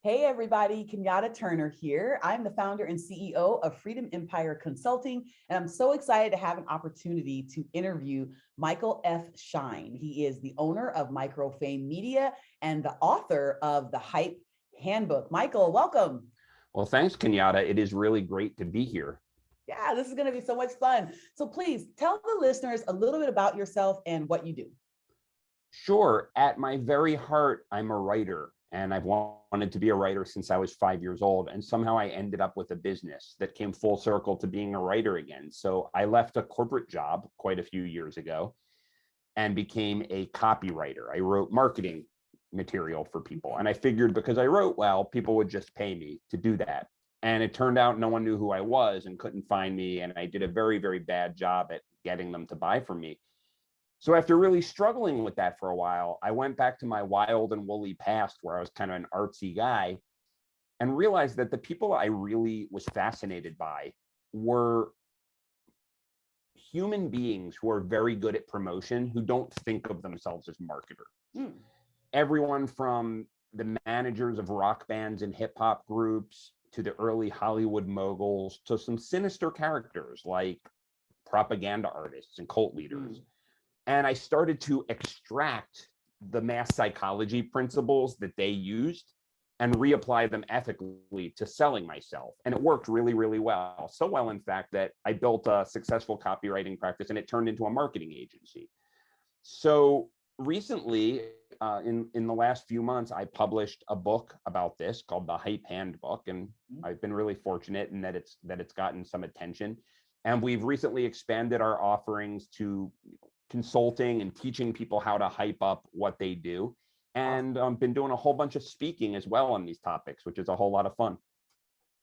Hey everybody, Kenyatta Turner here. I'm the founder and CEO of Freedom Empire Consulting, and I'm so excited to have an opportunity to interview Michael F. Schein. He is the owner of MicroFame Media and the author of the Hype Handbook. Michael, welcome. Well, thanks, Kenyatta. It is really great to be here. Yeah, this is going to be so much fun. So please tell the listeners a little bit about yourself and what you do. Sure. At my very heart, I'm a writer, and I've wanted to be a writer since I was 5 years old. And somehow I ended up with a business that came full circle to being a writer again. So I left a corporate job quite a few years ago and became a copywriter. I wrote marketing material for people. And I figured because I wrote well, people would just pay me to do that. And it turned out no one knew who I was and couldn't find me. And I did a very, very bad job at getting them to buy from me. So after really struggling with that for a while, I went back to my wild and woolly past where I was kind of an artsy guy and realized that the people I really was fascinated by were human beings who are very good at promotion, who don't think of themselves as marketers. Everyone from the managers of rock bands and hip hop groups to the early Hollywood moguls to some sinister characters like propaganda artists and cult leaders. And I started to extract the mass psychology principles that they used and reapply them ethically to selling myself. And it worked really, really well. So well, in fact, that I built a successful copywriting practice and it turned into a marketing agency. So recently, in the last few months, I published a book about this called the Hype Handbook. And I've been really fortunate in that it's gotten some attention. And we've recently expanded our offerings to consulting and teaching people how to hype up what they do. And been doing a whole bunch of speaking as well on these topics, which is a whole lot of fun.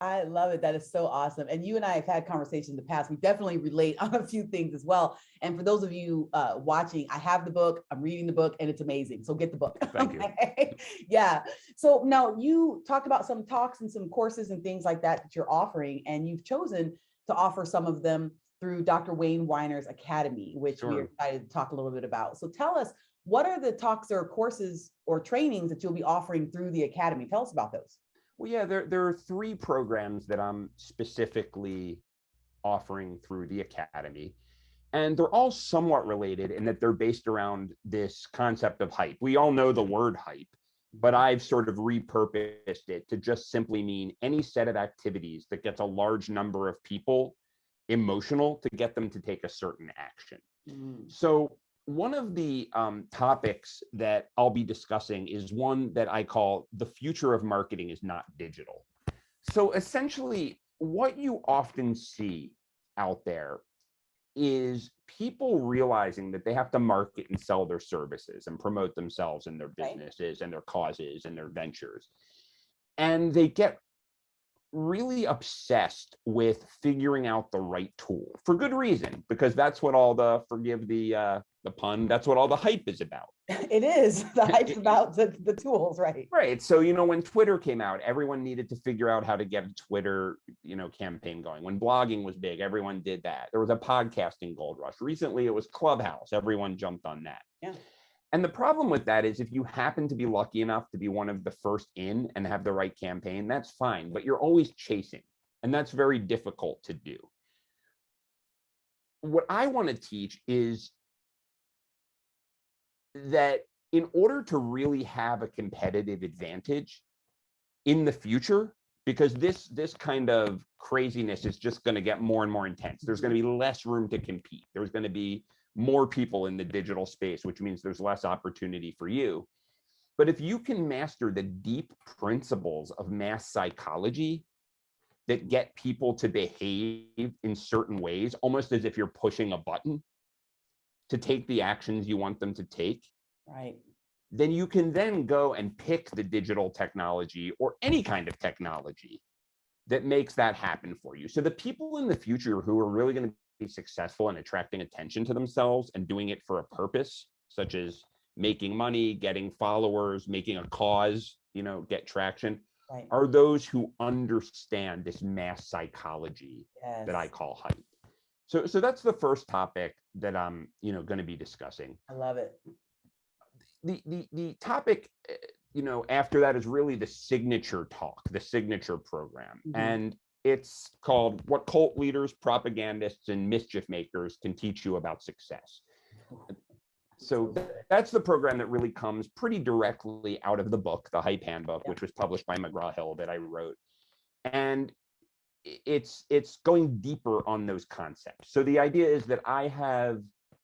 I love it. That is so awesome. And you and I have had conversations in the past. We definitely relate on a few things as well. And for those of you watching, I have the book, I'm reading the book, and it's amazing. So get the book. Thank you. Yeah. So now you talked about some talks and some courses and things like that you're offering, and you've chosen to offer some of them through Dr. Weiner's Academy, which we're excited to talk a little bit about. So tell us, what are the talks or courses or trainings that you'll be offering through the Academy? Tell us about those. Well, yeah, there are three programs that I'm specifically offering through the Academy. And they're all somewhat related in that they're based around this concept of hype. We all know the word hype, but I've sort of repurposed it to just simply mean any set of activities that gets a large number of people emotional to get them to take a certain action. So one of the topics that I'll be discussing is one that I call the future of marketing is not digital. So essentially, what you often see out there is people realizing that they have to market and sell their services and promote themselves and their businesses and their causes and their ventures. And they get really obsessed with figuring out the right tool for good reason, because that's what all the, forgive the pun, that's what all the hype is about. It is. The hype's about the tools, right? Right. So, when Twitter came out, everyone needed to figure out how to get a Twitter, campaign going. When blogging was big, everyone did that. There was a podcasting gold rush. Recently, it was Clubhouse. Everyone jumped on that. Yeah. And the problem with that is if you happen to be lucky enough to be one of the first in and have the right campaign, that's fine, but you're always chasing, and that's very difficult to do. What I want to teach is that in order to really have a competitive advantage in the future, because this kind of craziness is just going to get more and more intense, there's going to be less room to compete. There's going to be more people in the digital space, which means there's less opportunity for you. But if you can master the deep principles of mass psychology that get people to behave in certain ways, almost as if you're pushing a button to take the actions you want them to take, right, then you can then go and pick the digital technology or any kind of technology that makes that happen for you. So the people in the future who are really going to be successful in attracting attention to themselves and doing it for a purpose, such as making money, getting followers, making a cause, get traction, are those who understand this mass psychology that I call hype. So that's the first topic that I'm, going to be discussing. I love it. The topic after that is really the signature talk, the signature program. And it's called What Cult Leaders, Propagandists, and Mischief Makers Can Teach You About Success. So that's the program that really comes pretty directly out of the book, the Hype Handbook, which was published by McGraw-Hill, that I wrote. And it's going deeper on those concepts. So the idea is that I have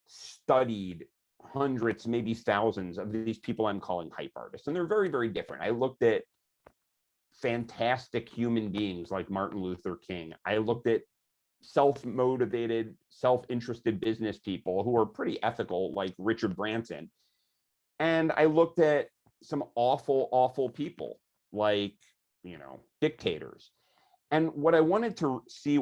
studied hundreds, maybe thousands of these people I'm calling hype artists, and they're very, very different. I looked at fantastic human beings like Martin Luther King. I looked at self-motivated, self-interested business people who are pretty ethical, like Richard Branson. And I looked at some awful, awful people like, dictators. And what I wanted to see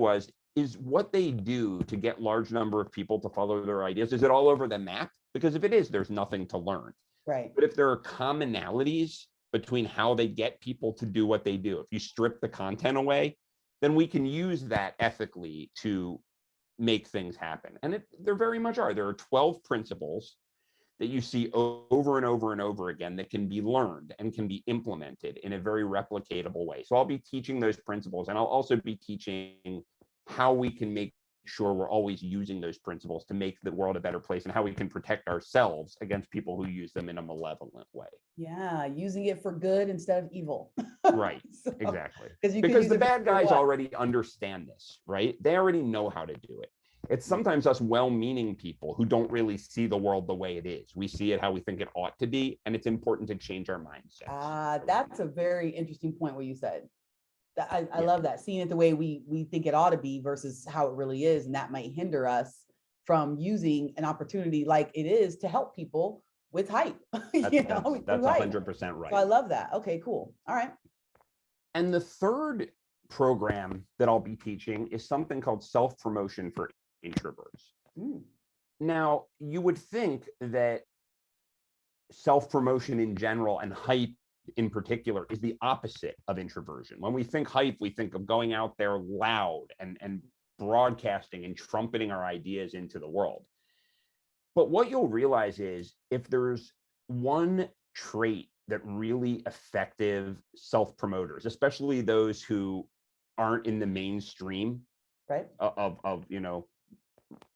is what they do to get large number of people to follow their ideas. Is it all over the map? Because if it is, there's nothing to learn. Right. But if there are commonalities between how they get people to do what they do, if you strip the content away, then we can use that ethically to make things happen. And there very much are. There are 12 principles that you see over and over and over again that can be learned and can be implemented in a very replicatable way. So I'll be teaching those principles, and I'll also be teaching how we can make sure we're always using those principles to make the world a better place, and how we can protect ourselves against people who use them in a malevolent way. Yeah, using it for good instead of evil. Right, exactly. Because the bad guys already understand this, right? They already know how to do it. It's sometimes us well-meaning people who don't really see the world the way it is. We see it how we think it ought to be, and it's important to change our mindsets. That's a very interesting point what you said. I love that, seeing it the way we think it ought to be versus how it really is, and that might hinder us from using an opportunity like it is to help people with hype. That's 100% right. So I love that. Okay, cool. All right. And the third program that I'll be teaching is something called self-promotion for introverts. Now, you would think that self-promotion in general and hype in particular is the opposite of introversion. When we think hype, we think of going out there loud and broadcasting and trumpeting our ideas into the world. But what you'll realize is, if there's one trait that really effective self-promoters, especially those who aren't in the mainstream, right, of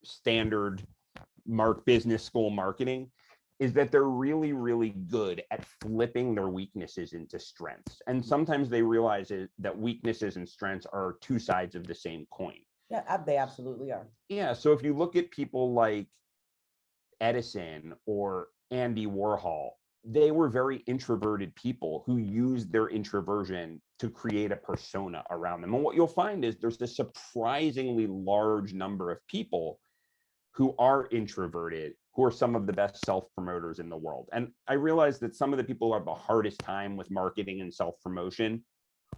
standard business school marketing, is that they're really, really good at flipping their weaknesses into strengths. And sometimes they realize that weaknesses and strengths are two sides of the same coin. Yeah, they absolutely are. Yeah. So if you look at people like Edison or Andy Warhol, they were very introverted people who used their introversion to create a persona around them. And what you'll find is there's a surprisingly large number of people who are introverted, who are some of the best self-promoters in the world. And I realized that some of the people who have the hardest time with marketing and self-promotion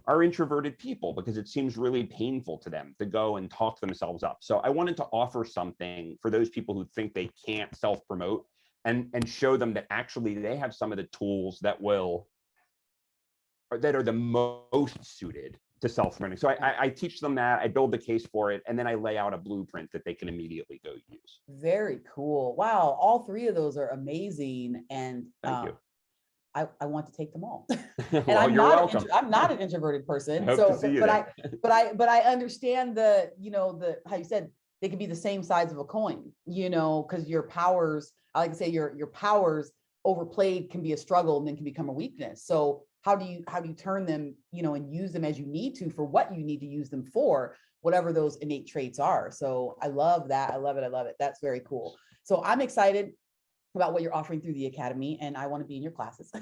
are introverted people, because it seems really painful to them to go and talk themselves up. So I wanted to offer something for those people who think they can't self-promote, and show them that actually they have some of the tools that are the most suited to self-promoting. So I teach them that, I build the case for it, and then I lay out a blueprint that they can immediately go use. Very cool. Wow. All three of those are amazing. And thank you. I want to take them all. Well, And I'm welcome. I'm not an introverted person. I hope to see you there. but I understand the how you said they can be the same sides of a coin, because your powers, I like to say your powers overplayed can be a struggle and then can become a weakness. So how do you turn them, and use them as you need to for what you need to use them for, whatever those innate traits are. So I love that. I love it. I love it. That's very cool. So I'm excited about what you're offering through the Academy, and I want to be in your classes.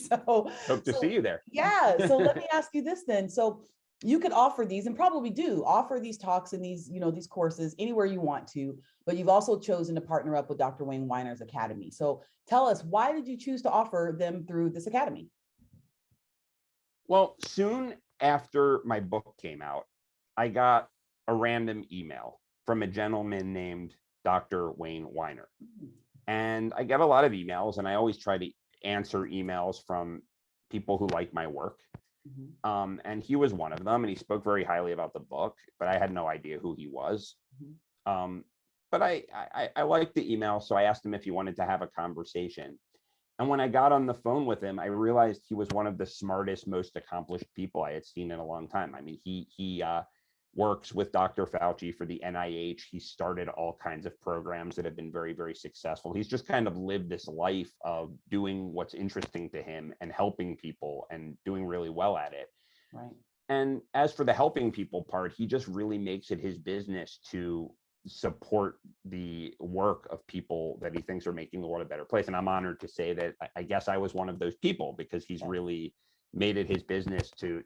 So hope to see you there. Yeah. So let me ask you this then. So you could offer these, and probably do offer these talks and these, these courses anywhere you want to, but you've also chosen to partner up with Dr. Weiner's Academy. So tell us, why did you choose to offer them through this Academy? Well, soon after my book came out, I got a random email from a gentleman named Dr. Wayne Weiner. And I get a lot of emails, and I always try to answer emails from people who like my work. And he was one of them, and he spoke very highly about the book, but I had no idea who he was. But I liked the email, so I asked him if he wanted to have a conversation. And when I got on the phone with him, I realized he was one of the smartest, most accomplished people I had seen in a long time. I mean, he works with Dr. Fauci for the NIH. He started all kinds of programs that have been very, very successful. He's just kind of lived this life of doing what's interesting to him and helping people and doing really well at it. Right. And as for the helping people part, he just really makes it his business to support the work of people that he thinks are making the world a better place. And I'm honored to say that I guess I was one of those people, because he's really made it his business to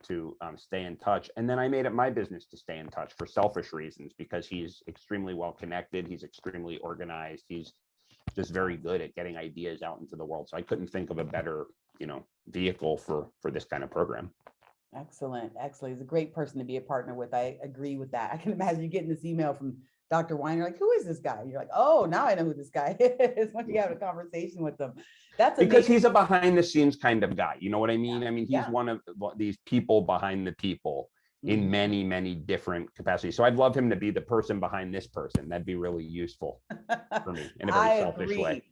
stay in touch. And then I made it my business to stay in touch for selfish reasons, because he's extremely well connected. He's extremely organized. He's just very good at getting ideas out into the world. So I couldn't think of a better, vehicle for this kind of program. Excellent. Excellent. He's a great person to be a partner with. I agree with that. I can imagine you getting this email from Dr. Weiner, like, who is this guy? You're like, oh, now I know who this guy is when you have a conversation with them. That's amazing. Because he's a behind the scenes kind of guy. You know what I mean? I mean, he's one of these people behind the people in many, many different capacities. So I'd love him to be the person behind this person. That'd be really useful for me in a very selfish way.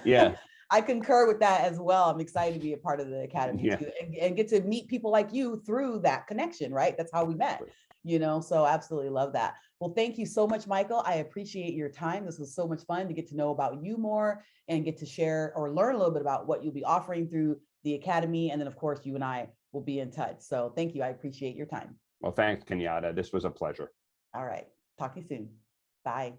Yeah. I concur with that as well. I'm excited to be a part of the Academy too, and get to meet people like you through that connection, right? That's how we met, so absolutely love that. Well, thank you so much, Michael. I appreciate your time. This was so much fun to get to know about you more and get to share or learn a little bit about what you'll be offering through the Academy. And then of course, you and I will be in touch. So thank you. I appreciate your time. Well, thanks, Kenyatta. This was a pleasure. All right. Talk to you soon. Bye.